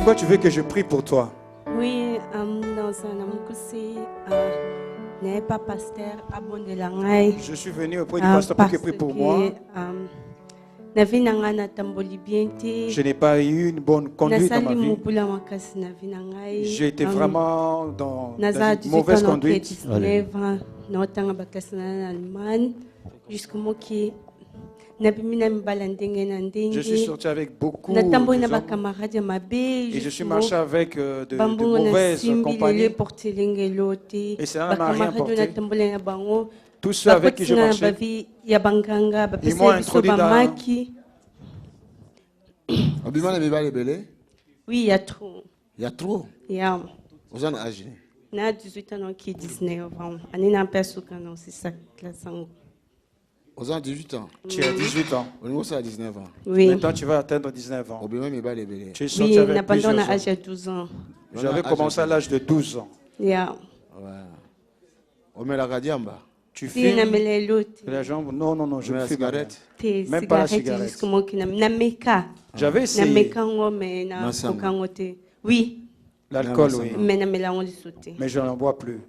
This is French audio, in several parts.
Pourquoi tu veux que je prie pour toi? Oui, dans un amoukoussi, n'est pas pasteur à Bondelangai. Je suis venu auprès du pasteur pour qu'il prie pour moi. Je n'ai pas eu une bonne conduite dans ma vie. J'ai été vraiment dans une mauvaise conduite. Je suis sorti avec beaucoup de hommes et je suis marché avec de mauvaises compagnies. Et cela ne m'a rien porté. Tous ceux avec qui je marchais, ils m'ont introduit dans... Oui, il y a trop. Il y a trop. Vous en âge? Il y a 18 ans qui 19 ans. Il y a c'est ça. Vous avez 18 ans. Tu as 18 ans. Au niveau, ça a 19 ans. Oui. Maintenant, tu vas atteindre 19 ans. Tu es sorti Oui, avec plusieurs à hommes. l'âge de 12 ans. J'avais commencé à l'âge de 12 ans. Yeah. Tu fumes la jambe? Non, je ne fume cigarette. rien. Même pas la cigarette. J'avais essayé. Oui. L'alcool, oui. Mais je n'en bois plus.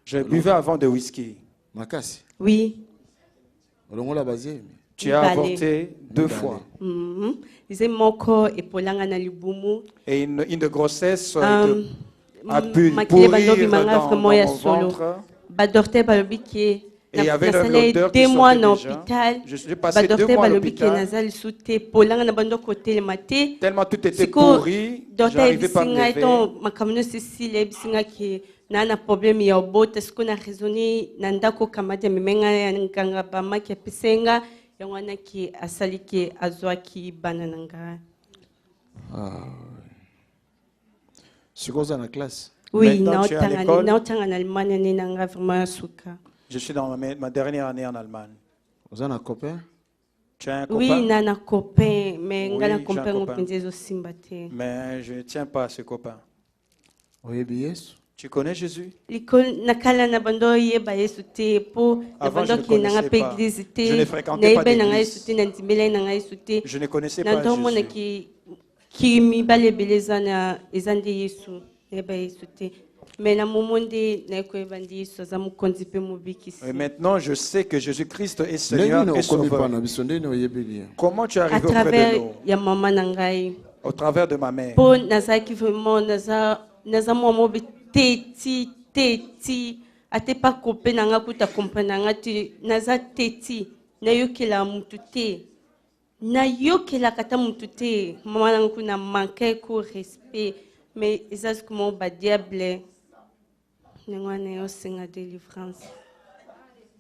Je buvais avant de whisky. Oui. Tu as avorté 2 fois. Et une de grossesse a pu pourrir dans mon ventre. Et il y avait l'odeur qui sortait déjà. Je suis passé 2 mois à l'hôpital. Tellement tout était pourri, je n'arrivais pas à me lever. Nana problème ya obota siku na raisonner nandako kamati mimenga ya nganga bama ki pisenga yongana ki asaliki azwaki banananga. Sikoza na classe. Oui, naotanga na Allemagne ni nanga vraiment suka. Je suis dans ma dernière année en Allemagne. Vous avez un copain? Tu as un copain? Oui, nana copain, mais oui, ngana copain ngopinzezo simbate. Mais je ne tiens pas à ce copain. Tu connais Jésus? Avant, je ne je ne fréquentais pas d'église. Je ne connaissais pas Jésus. Et maintenant, je sais que Jésus-Christ est Seigneur et Sauveur. Comment tu es arrivé auprès de nous? Au travers de ma mère. Teti ate pa kope nanga kuta kompananga ti naza teti na yokela mutu te na yokela kata mutu te mama nanga kuna manquer ko respect mais ezas comment ba diable nengwana yo singa délivrance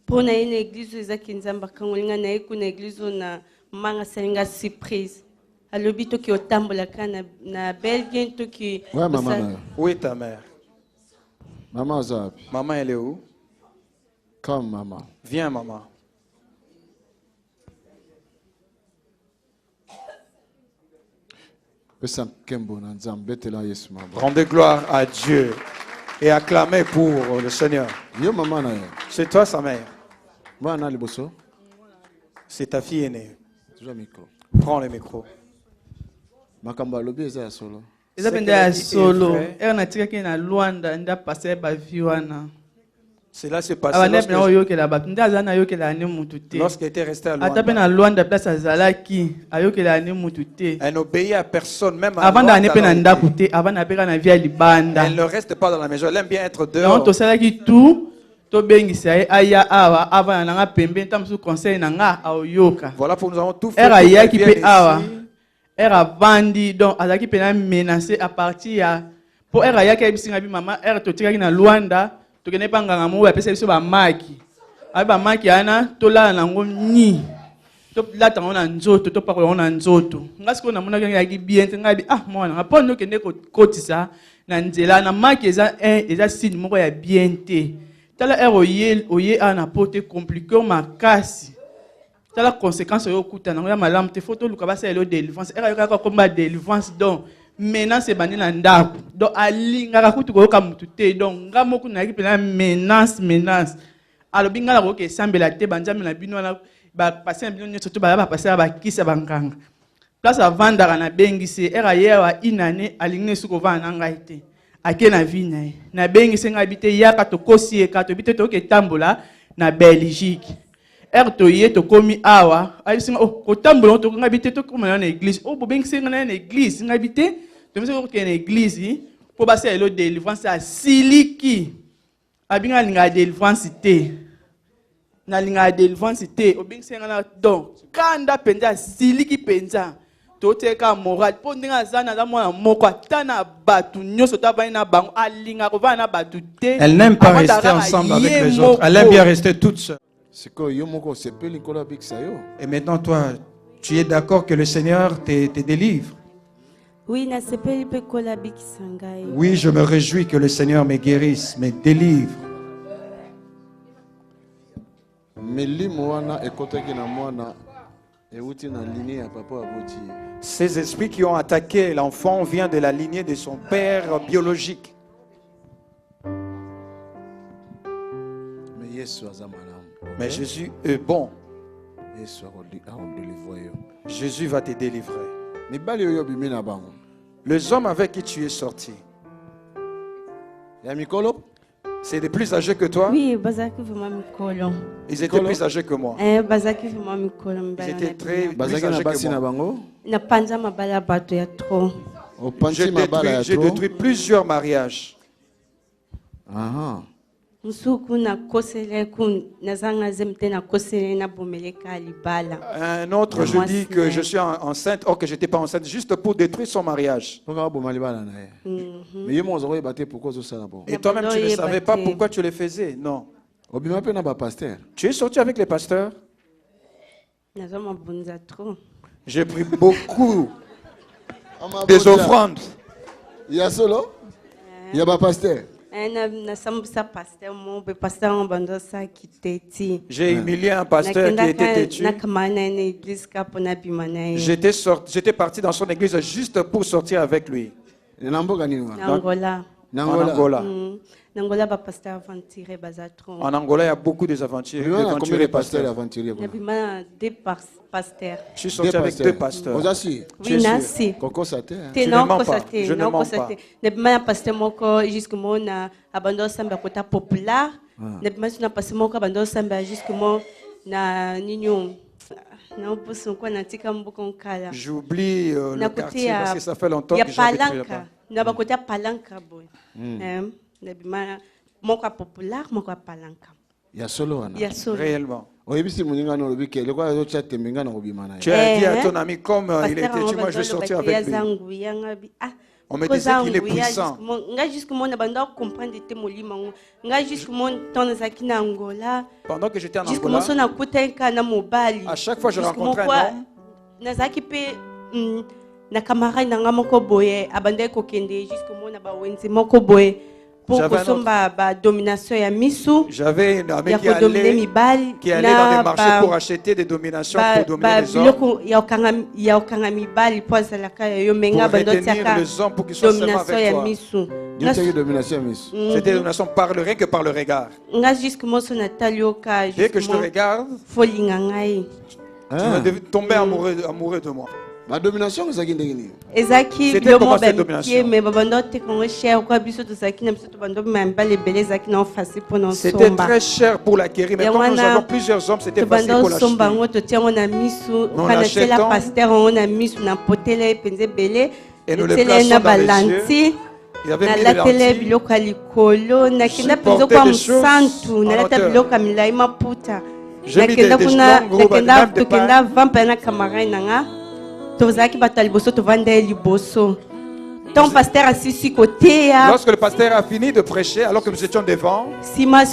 pour na une église ezaki nzamba kangolinga na ekuna église na manga salinga surprise alobi to ki otambola kana na Belgique to ki ouais maman. Où est ta mère? Maman Zap. Maman, elle est où? Come, maman. Viens, maman. Rendez gloire à Dieu et acclamez pour le Seigneur. C'est toi sa mère. C'est ta fille aînée. Prends le micro. Cela s'est passé lorsqu'elle était restée à Luanda. Elle n'obéit à personne, même à Luanda. Elle ne reste pas dans la maison, elle aime bien être dehors. Voilà pour nous avons tout fait pour qu'elle vienne ici. Era bandi donc azaki pena menacé à partir ya po era yaka bisinga bi mama era to tikaki na Luanda to kene panga mo ba pesa biso ba maki ba maki ana to la na ngo ni to la tango na nzoto to pa ko na nzoto ngasiko na mona yaki bien ngabi mwana ngapo no kende ko kotisa na nzela na maki eza signe moko ya bien te tala ero oye ana pote compliqué makasi. La conséquence au coup de malam te photo luka basa elo délivrance era yoka komba délivrance donc menace c'est bani na ndako donc ali ngaka kutu ko ka mutu te donc ngamoku na kipela menace alors binga la ko ke sambela te banjami na bino na ba passer bino nyoto to ba passer ba kisa banganga place avandaka na bengisi era yewa inane alingne suko vana ngai te ake na vina ye na bengisi ngai bite yaka to kosi eka to bite to ke tambola na Belgique to ye to komi awa ayisinga ko tambola to ngai bite to koma na église bo bengisi ngai na église ngai bite to mse ko ke na église po basi elo délivrance a siliki abinga linga délivrance te na linga délivrance te obengisi ngai na donc kanda penza siliki penza. Elle n'aime pas rester ensemble avec les autres. Elle aime bien rester toute seule. Et maintenant, toi, tu es d'accord que le Seigneur te délivre? Oui, je me réjouis que le Seigneur me guérisse, me délivre. Ces esprits qui ont attaqué l'enfant viennent de la lignée de son père biologique. Mais Jésus est bon. Jésus va te délivrer. Les hommes avec qui tu es sorti, c'est des plus âgés que toi? Oui, ils étaient plus âgés que moi. Ils étaient très plus âgés que moi. J'ai détruit plusieurs mariages. Un autre, je dis que je suis enceinte, or que je n'étais pas enceinte, juste pour détruire son mariage. Et toi-même, tu ne savais pas pourquoi tu le faisais. Non. Tu es sorti avec les pasteurs? J'ai pris beaucoup des offrandes. Il y a solo? Il y a pas pasteur? J'ai humilié un pasteur qui était têtu. J'étais parti dans son église juste pour sortir avec lui. En Angola. En Angola, il y a beaucoup d'aventuriers. Combien de pasteurs aventuriers? Je suis sorti avec 2 pasteurs. Oui, je ne mens pas. Je ne mens pas. J'oublie le quartier parce que ça fait longtemps que j'habite là-bas. Réellement. Tu as dit à ton ami comme il était têtu, moi je vais sortir avec lui. On me disait qu'il est puissant. Pendant que j'étais en Angola, à chaque fois que je rencontrais un homme, j'avais une amie qui allait dans des marchés pour acheter des dominations pour dominer les hommes. Pour retenir les hommes pour qu'ils soient seulement avec toi. C'était une domination par le rien que par le regard. Dès que je te regarde, tu vas tomber amoureux de moi. Ma domination, c'est c'était comment cette domination? C'était très cher pour l'acquérir, mais comme nous avons plusieurs hommes, c'était facile pour l'acheter. Nous l'achetons et nous le plaçons dans les yeux. Il avait mis les lentilles. Je portais des choses en hauteur. J'ai mis des longues robes, même des pains. Lorsque le pasteur a fini de prêcher, alors que nous étions devant, moi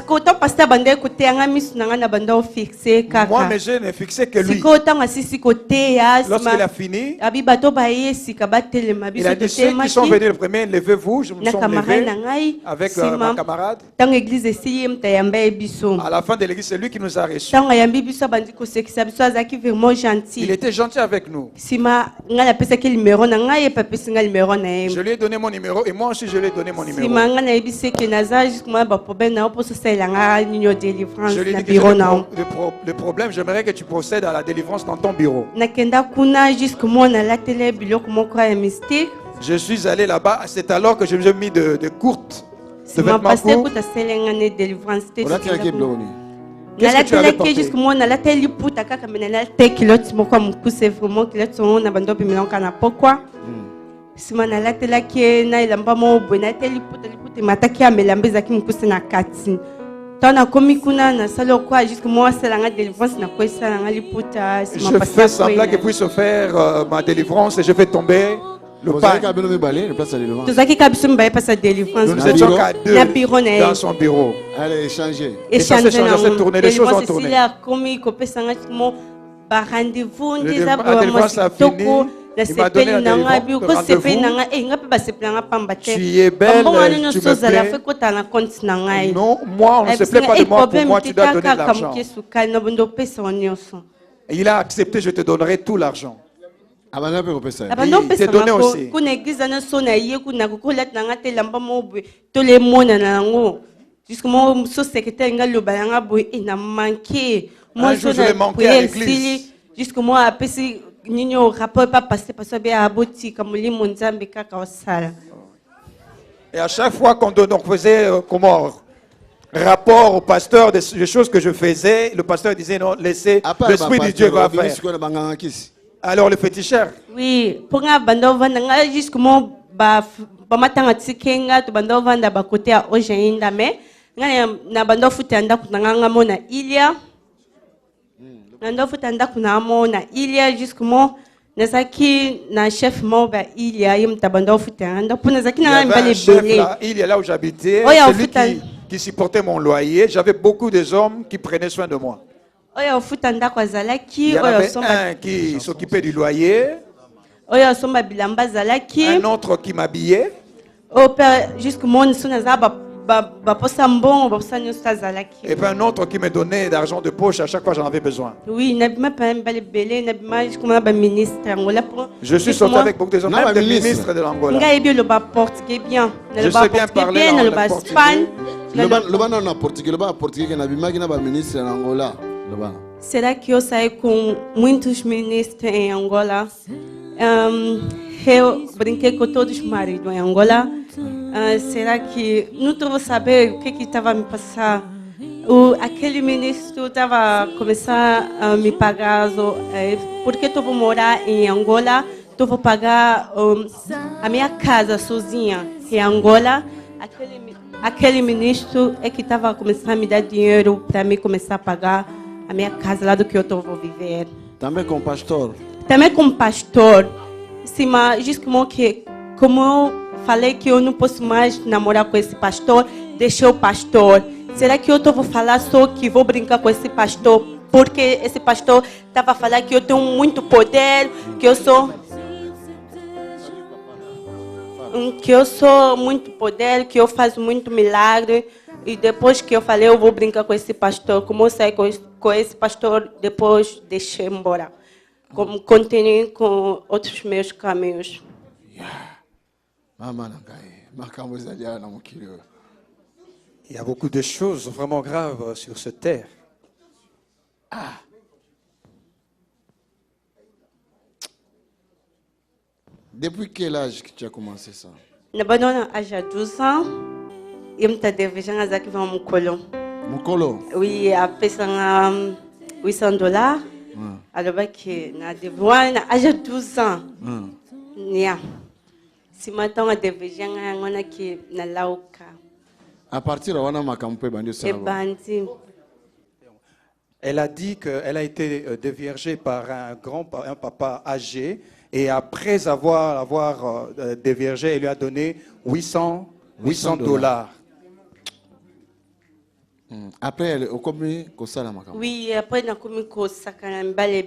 mes yeux ne fixaient que lui. Lorsqu'il a fini, il a dit ceux qui sont venus le premier, levez-vous. Je me suis levé avec ma camarade. À la fin de l'église, c'est lui qui nous a reçus. Il était gentil avec nous. Je lui ai donné mon numéro et moi aussi je lui ai donné mon numéro. Je lui ai dit que le problème, j'aimerais que tu procèdes à la délivrance dans ton bureau. Je suis allé là-bas, c'est alors que je me suis mis de courtes, de vêtements courts. Qu'est-ce que tu avais porté? Je fais semblant que puisse faire ma délivrance et je fais tomber le pain. Nous étions qu'à deux dans son bureau. Allez, échanger. Et ça s'est changé, ça s'est tourné, les choses ont tourné. La délivrance a fini. Il m'a donné un rendez-vous. Tu es belle, tu me plais. Non, moi, on ne se plaît pas de moi. Pour moi, tu dois donner de l'argent. Et il a accepté, je te donnerai tout l'argent. Il t'est donné aussi. Un jour, je vais manquer à l'église. Et à chaque fois qu'on faisait rapport au pasteur des choses que je faisais, le pasteur disait non, laissez, l'Esprit de Dieu va faire. Alors le féticheur. Oui, Nazaki na chef moba il y a tabando futanda pour nazaki na mbale belé. Il y a là où j'habitais, celui qui supportait mon loyer, j'avais beaucoup de hommes qui prenaient soin de moi. Il y avait un qui s'occupait du loyer, un autre qui m'habillait. Et puis un autre qui me donnait d'argent de poche à chaque fois j'en avais besoin. Oui, je suis sorti avec beaucoup de gens, même des ministres de l'Angola. Je sais bien parler le portugais. Será que eu saí com muitos ministros em Angola? Eu brinquei com todos os maridos em Angola. Será que não estou saber o que estava me passando? Aquele ministro estava começando a me pagar, porque eu vou morar em Angola, eu vou pagar a minha casa sozinha em Angola. Aquele ministro é que estava começando a me dar dinheiro para mim começar a pagar a minha casa lá do que eu vou viver. Também com pastor? Também com pastor. Sim, mas diz como eu falei que eu não posso mais namorar com esse pastor, deixei o pastor. Será que eu vou falar só que vou brincar com esse pastor? Porque esse pastor estava falando que eu tenho muito poder, que eu sou muito poder, que eu faço muito milagre. E depois que eu falei, eu vou brincar com esse pastor. Como eu saí com esse pastor, depois deixei embora. Como continuei com outros meus caminhos. Il y a beaucoup de choses vraiment graves sur cette terre. Depuis quel âge que tu as commencé ça? Na banana âge 12 ans, eu me teve já aqui vão mukolo. Mukolo? Oui, a peça $800. Alors que na devoana âge 12 ans. Nia. Si maintenant a deve já ngona que na lauka. À partir de wana makampe bandio ça. Elle a dit qu'elle a été déviergée par un papa âgé. Et après avoir déviergé, elle lui a donné $800. Après, elle a commis ça. Oui, après, elle a commis ça.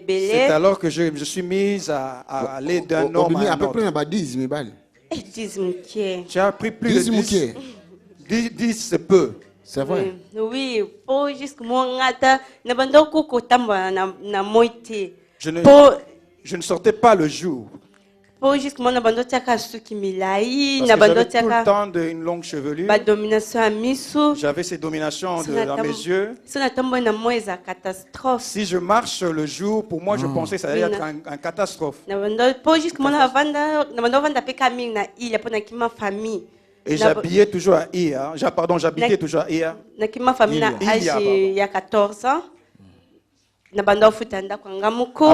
C'est alors que je me suis mise à aller d'un homme à un autre. Tu as pris plus de 10. 10, c'est peu. C'est vrai. Oui, je ne sortais pas le jour. Parce que j'avais tout le temps une longue chevelure. J'avais ces dominations dans mes yeux. Si je marche le jour, pour moi, je pensais que ça allait être une catastrophe. Et j'habillais toujours à Ia. J'habitais toujours à Ia. Il y a 14 ans. À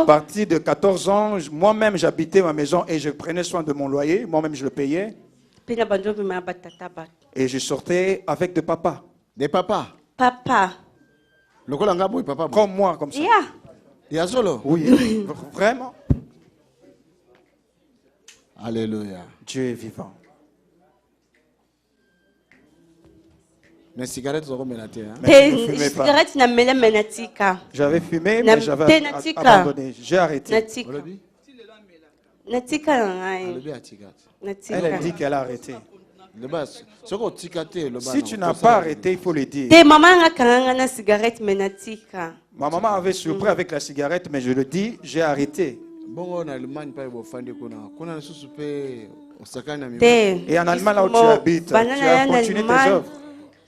partir de 14 ans, moi-même j'habitais ma maison et je prenais soin de mon loyer. Moi-même je le payais. Et je sortais avec des papas. Des papas? Papa. Comme moi, comme ça. Yeah. Oui, vraiment. Alléluia. Dieu est vivant. Mais cigarette, ça remet la terre. J'avais fumé, mais j'avais abandonné. J'ai arrêté. Elle a dit qu'elle a arrêté. Si tu n'as pas arrêté, il faut le dire. Ma maman avait surpris avec la cigarette, mais je le dis, j'ai arrêté. Et en Allemagne, là où tu habites, tu as continué tes œuvres.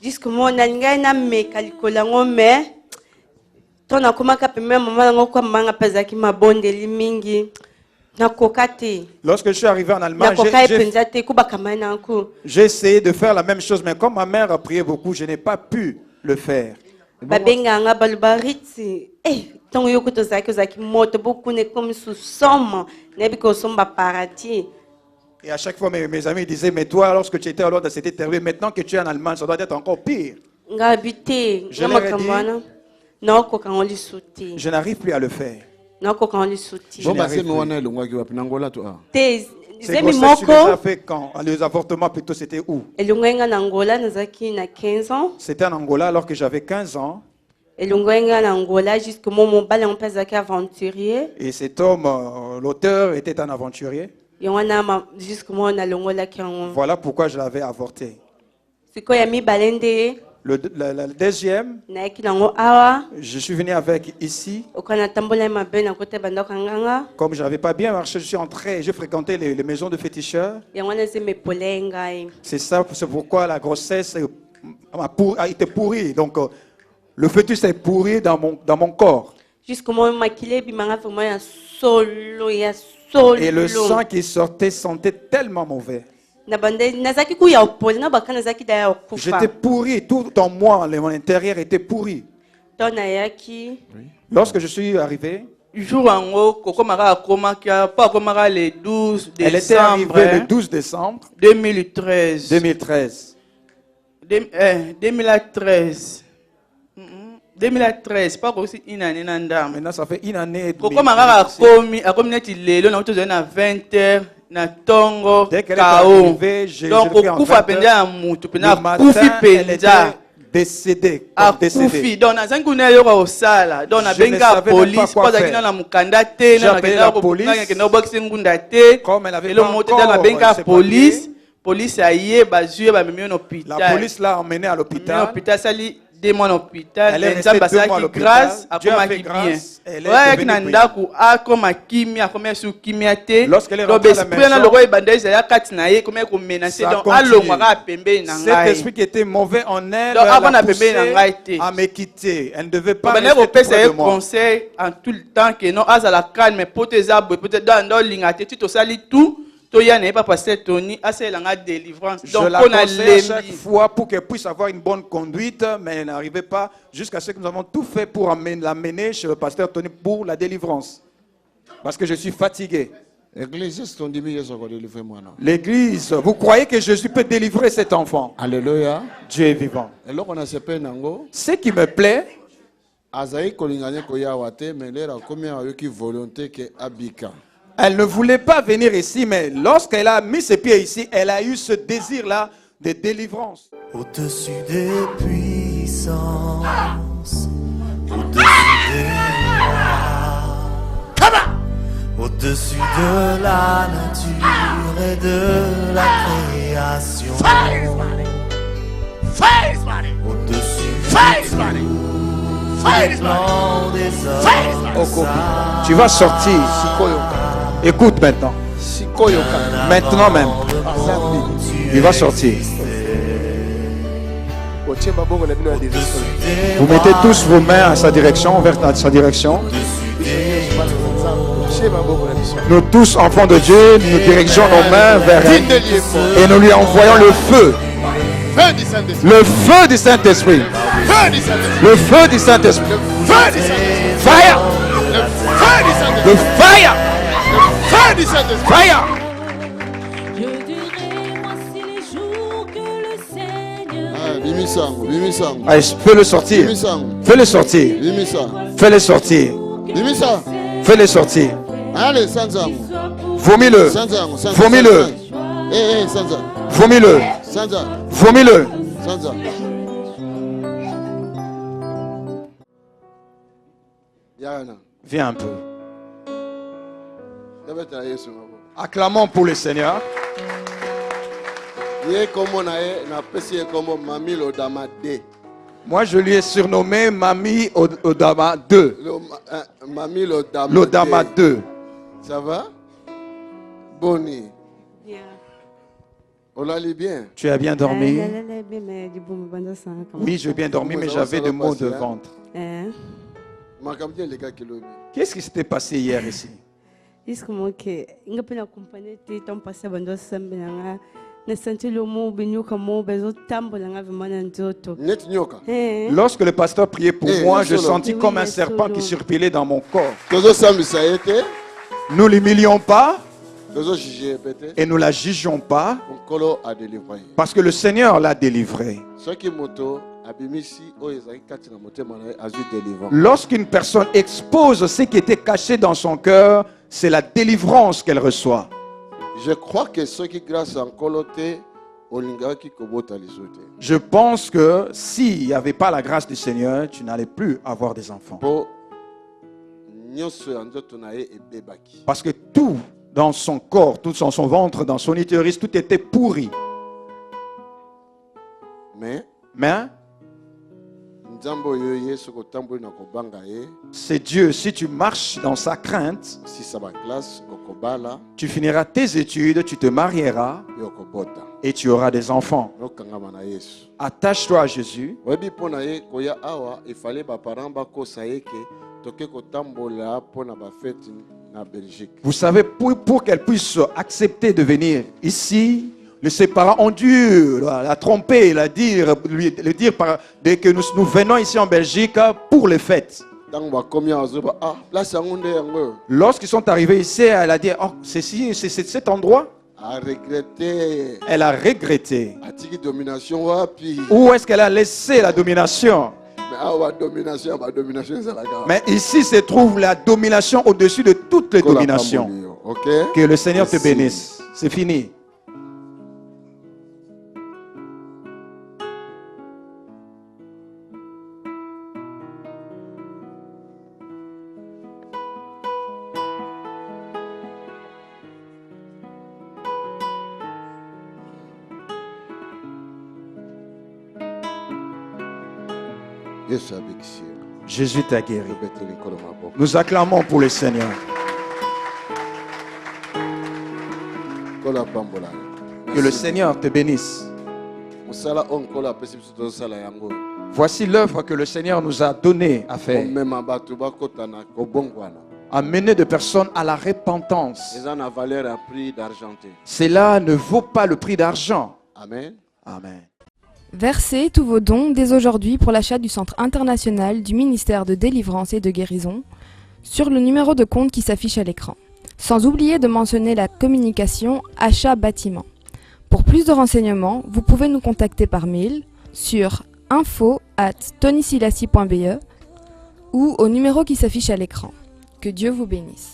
Jusqu'au moment où on lorsque je suis arrivé en Allemagne, j'ai essayé de faire la même chose, mais comme ma mère a prié beaucoup, je n'ai pas pu le faire. Et à chaque fois, mes amis disaient, mais toi, lorsque tu étais à Londres, c'était terrible. Maintenant que tu es en Allemagne, ça doit être encore pire. Je n'arrive plus à le faire. Ces grossesses, tu les as fait quand? Les avortements, plutôt, c'était où? C'était en Angola alors que j'avais 15 ans. Et cet homme, l'auteur, était un aventurier. Voilà pourquoi je l'avais avorté. Le deuxième, je suis venu avec ici. Comme je n'avais pas bien marché, je suis entré, j'ai fréquenté les maisons de féticheurs. C'est ça, c'est pourquoi la grossesse a été pourrie. Donc, le fœtus est pourri dans mon corps. Et le sang qui sortait sentait tellement mauvais. J'étais pourri, tout en moi, mon intérieur était pourri. Lorsque je suis arrivé, elle était arrivée le 12 décembre 2013. 2013, pas aussi une année. Maintenant, ça fait une année et demie. Dès qu'elle est arrivée, je l'ai pris en 20 heures. Le matin, elle était décédée. Donc, je ne savais pas quoi faire. J'ai appelé la police. Comme elle avait pas encore ses papiers, la police l'a emmenée à l'hôpital. Elle est restée 2 mois à l'hôpital. Dieu a fait grâce. Elle est devenue lorsqu'elle est rentrée à la maison, cet esprit qui était mauvais en elle l'a poussé à me quitter. Elle ne devait pas rester tout près de moi. Conseil en tout le temps que non, à la calme, mais peut-être dans l'ingati, tu sali tout. Je la conseille à chaque fois pour qu'elle puisse avoir une bonne conduite, mais elle n'arrivait pas jusqu'à ce que nous avons tout fait pour l'amener chez le pasteur Tony pour la délivrance. Parce que je suis fatigué. L'église, vous croyez que Jésus peut délivrer cet enfant? Alléluia. Dieu est vivant. Ce qui me plaît, elle ne voulait pas venir ici, mais lorsqu'elle a mis ses pieds ici, elle a eu ce désir-là de délivrance. Au-dessus des puissances, au-dessus des lois, au-dessus de la nature et de la création, au-dessus des plans des hommes. Tu vas sortir. Écoute maintenant. Maintenant même. Il va sortir. Vous mettez tous vos mains à sa direction, vers sa direction. Nous tous, enfants de Dieu, nous dirigeons nos mains vers elle et nous lui envoyons le feu. Le feu du Saint-Esprit. Le feu du Saint-Esprit. Fire. Le fire. Fire. Allez, fais-le sortir. Fais-le sortir. Fais-le sortir. Fais-le sortir. Allez, Sanzang. Vomis-le. Vomis-le. Vomis-le. Vomis-le. Viens un peu. Acclamons pour le Seigneur. Moi, je lui ai surnommé Mami Odama 2. L'Odama 2. Ça va? Boni. Bien. On l'a lu bien. Tu as bien dormi? Oui, j'ai bien dormi, mais j'avais des maux de ventre. Qu'est-ce qui s'était passé hier ici? Lorsque le pasteur priait pour moi, je sentis comme un serpent qui surpilait dans mon corps. Nous ne l'humilions pas et nous ne la jugeons pas parce que le Seigneur l'a délivré. Lorsqu'une personne expose ce qui était caché dans son cœur, c'est la délivrance qu'elle reçoit. Je crois que ceux qui grâce en coloté, je pense que s'il n'y avait pas la grâce du Seigneur, tu n'allais plus avoir des enfants. Parce que tout dans son corps, tout dans son ventre, dans son utérus, tout était pourri. Mais c'est Dieu, si tu marches dans sa crainte, tu finiras tes études, tu te marieras et tu auras des enfants. Attache-toi à Jésus. Vous savez, pour qu'elle puisse accepter de venir ici, ses parents ont dû la tromper, lui dire dès que nous venons ici en Belgique pour les fêtes. Lorsqu'ils sont arrivés ici, elle a dit, oh, c'est cet endroit. Elle a regretté. Où est-ce qu'elle a laissé la domination? Mais ici se trouve la domination au-dessus de toutes les dominations. Que le Seigneur te bénisse. C'est fini. Jésus t'a guéri. Nous acclamons pour le Seigneur. Que le Seigneur te bénisse. Voici l'œuvre que le Seigneur nous a donnée à faire. Amener de personnes à la repentance. Cela ne vaut pas le prix d'argent. Amen. Amen. Versez tous vos dons dès aujourd'hui pour l'achat du Centre international du ministère de délivrance et de guérison sur le numéro de compte qui s'affiche à l'écran. Sans oublier de mentionner la communication achat bâtiment. Pour plus de renseignements, vous pouvez nous contacter par mail sur info@tonysilassi.be ou au numéro qui s'affiche à l'écran. Que Dieu vous bénisse.